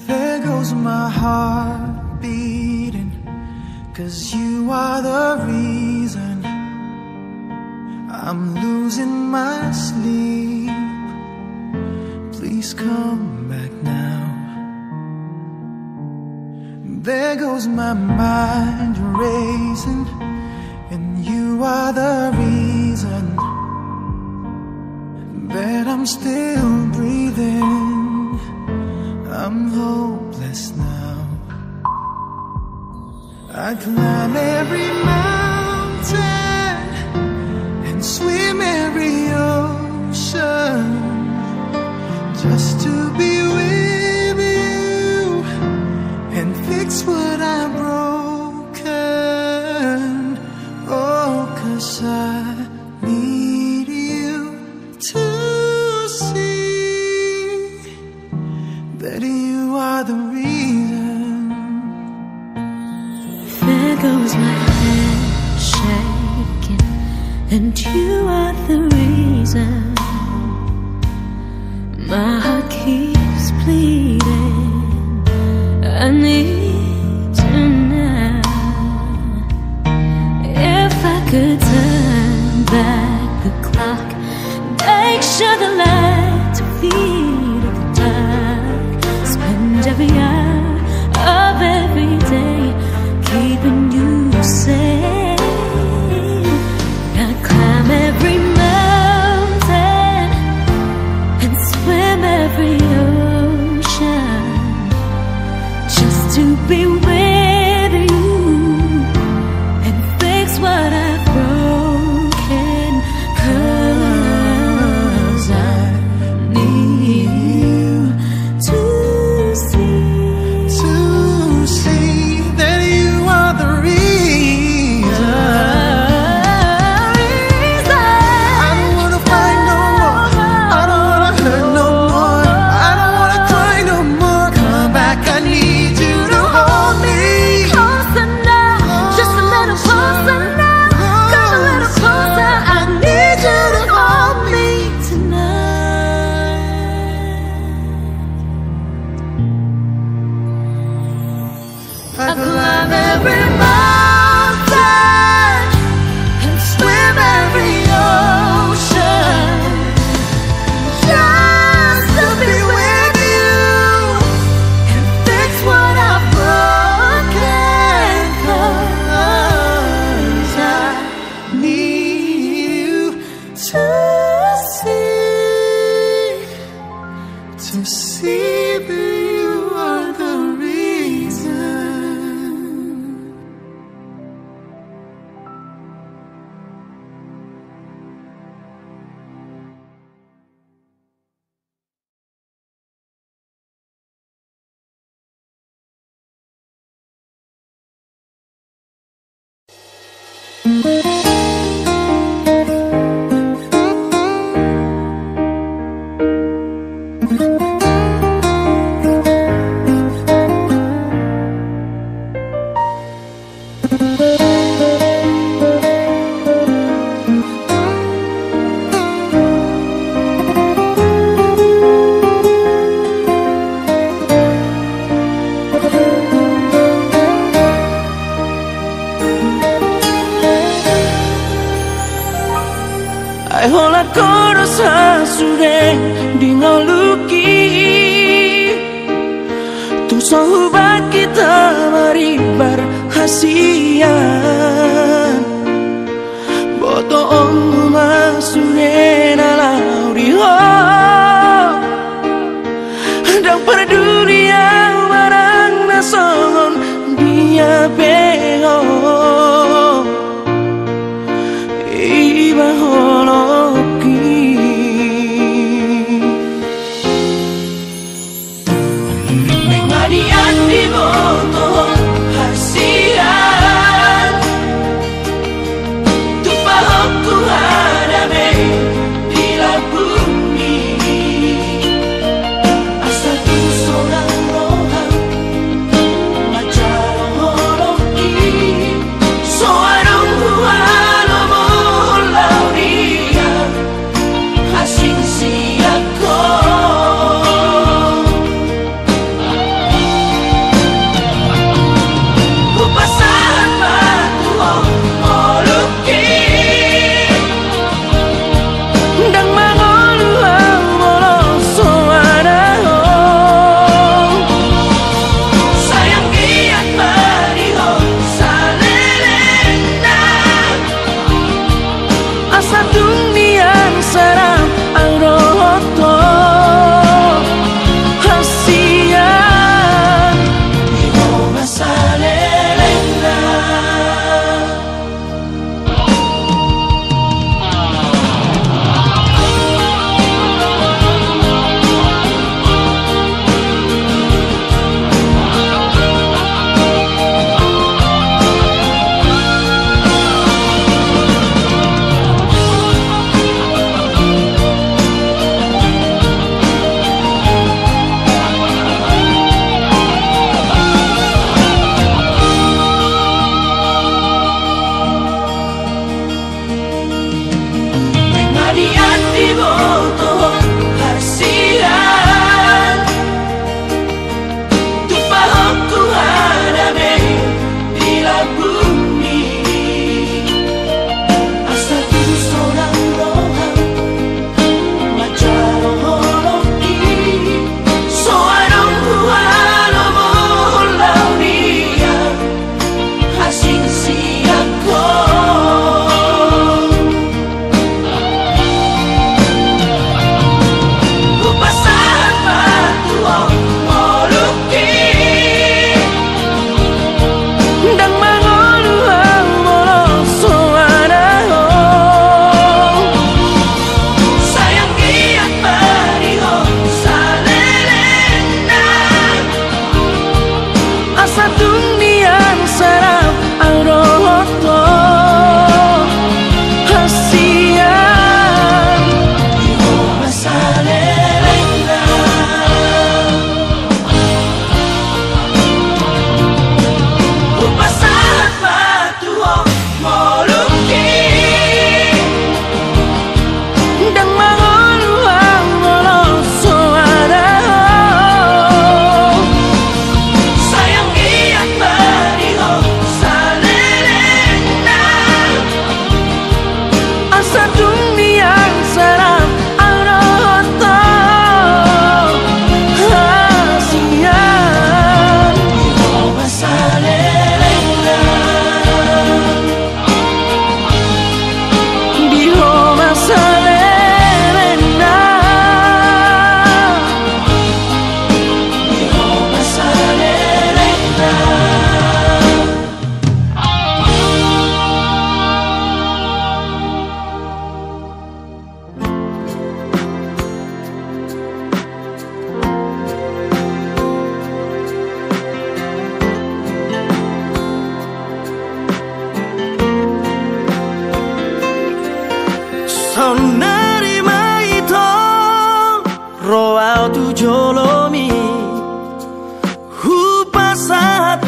There goes my heart beating, 'cause you are the reason I'm losing my sleep. Please come back now. There goes my mind racing, and you are the reason that I'm still breathing. I'm hopeless now. I climb every mountain and swim every ocean just to be with you and fix what I've broken. Oh, 'cause I need you to see that you are the reason. There goes my head shaking, and you are the reason. My heart keeps bleeding. I need you now. If I could turn back the clock, make sure the lights feed the dark, spend every hour of every day keeping you safe. I climb every mountain and swim every ocean just to be with you and fix what I've broken. 'Cause I need you to see that you are the reason. I don't wanna fight no more. I don't wanna hurt no more. I don't wanna cry no more. Come back, I need you to hold me closer now, just a little closer now. Come a little closer, I need you to hold me tonight. I climb every mountain and swim every ocean just to be with you and fix what I've broken. 'Cause I need you to see that you are the reason. Ai hola koro sa sure dino luki tu sohubat kita maribar hasian boto om masune na lauri ho dang peduli yang barang nasongon dia bego iba holoki mengadian di boto hasian tu pahokku hadabe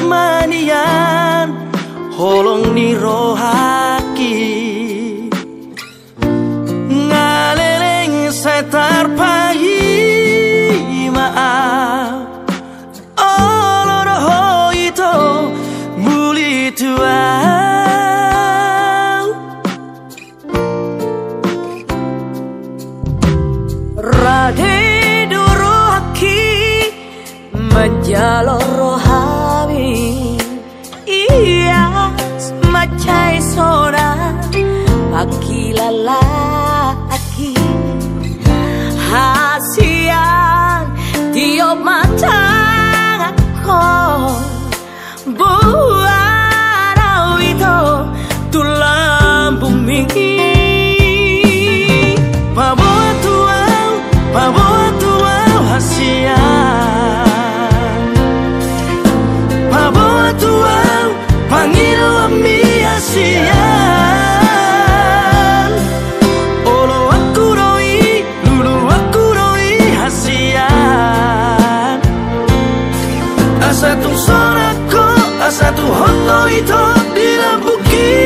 manian holong ni rohaki ngaleleng setar pagi maaf oloroh itu muli tuau rade durohaki menjalo rohami iya semacai sona pakilalaki hasian tiop mata aku buat itu tulang bumi Paboa tuau hasian Paboa tuau panggil ami hasian Olo aku roi lulu aku roi hasian Asatu sorako asatu hoto itu dilambuki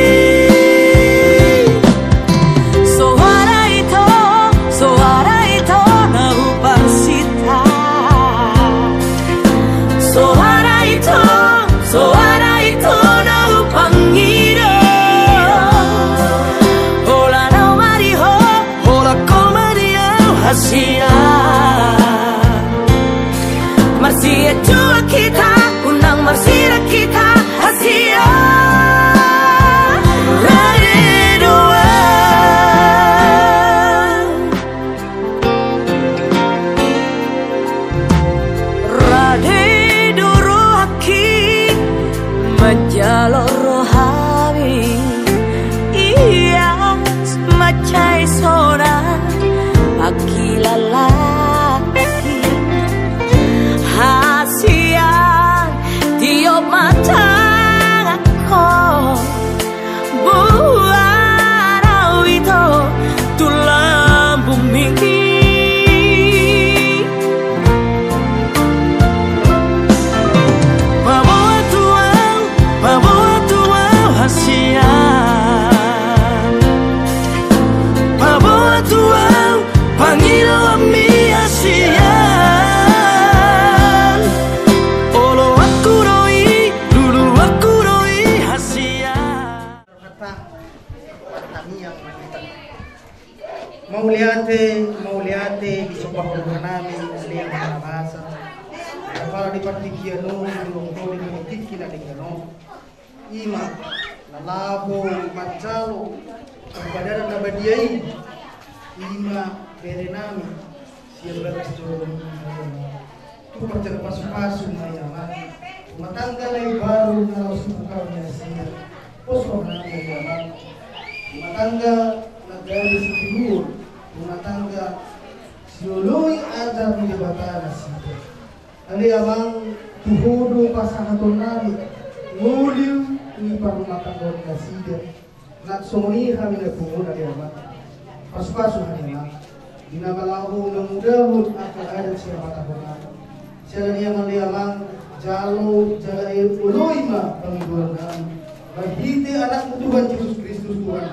Marsia jua kita, undang marsia kita, hasia Rade doa Rade durohaki menjalo rohami iya semacai sona pakilalaki hasian tiop mata aku buat itu tulang bumi Paboa tuau hasian Paboa tuau panggil ami hasian Olo aku roi lulu aku roi hasian kami yang kita mau lihat di sebuah rumah nami ada yang bahasa kalau di partikiano di politik kita dengan ima lalabo macalo kepada nabadiai ima berenami siapa sejodoh itu percaya pasu-pasu mayaman rumah tangga lagi baru kalau semuanya siap posko nami mayaman rumah tangga negara di timur rumah tangga sioloi ajar di batara siapa ali amang tuhudu pasangan nami nguliu ni rumah tangga kasida nak soni kami nak pungun ali amang pas-pasu hanya dinamalahu mudah-mudahan akan ada siapa tahunan siapa dia meliamang jalo jala uloima penghiburan bahiti anak Tuhan Yesus Kristus Tuhan